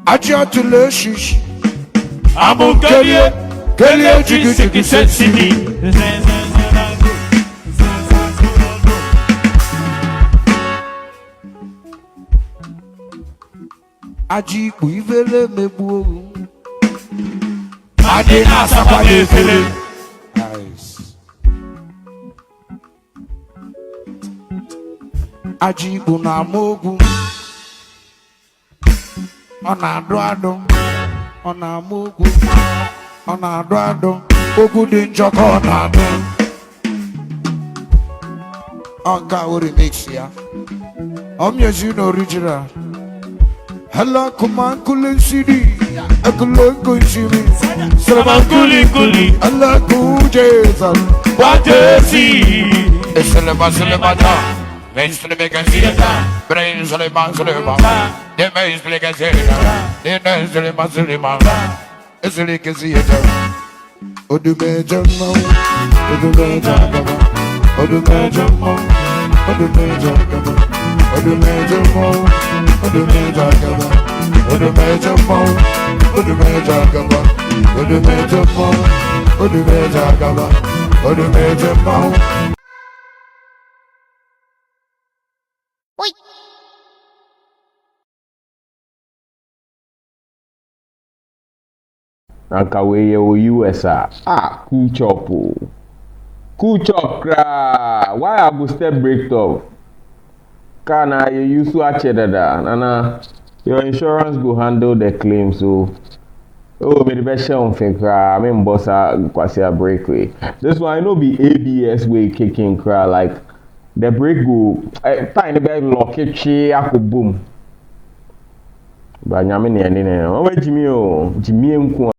Congratulations. I'm on Kelly. Kelly, you said CD. Aji kuivele mebu. Madina sapale fele. Nice. Aji bunamogu. Ona doado. Ona mogu. Ona doado. Ogu dinjoko ona do. Onka uri mix ya. Music original. Hello, come on, coolin' CD. I could look good, Jimmy. Salaman coolin'. Allah, cool, Jesus. What you see? It's Salaman. Brains to the big and see it. Brains to the man, to the man. The brains to the big and see it. The brains to the man, to the man. It's the big and see it. Oh, the major mo. Oh, the major mo. Oh, the major mo. Oh, the major mo. Oh, the major mo. Oh, the major gaba. Oh, the major mo. Oh, the major gaba. Oh, the major mo. Oh, the major gaba. Oh, the major mo. Oi. Akawe USA. Cool chop. Cool chop kra. Why I go step break off? Kana you use to achedada. Nana, your insurance go handle the claim. So, me the best share on kra. I mean, boss kwasi a breakaway. This one I know be ABS way kicking kra like the break go. Time the bag lock it chi ako boom. But nyame ne ene ne. O Jimmy o, Jimmy nko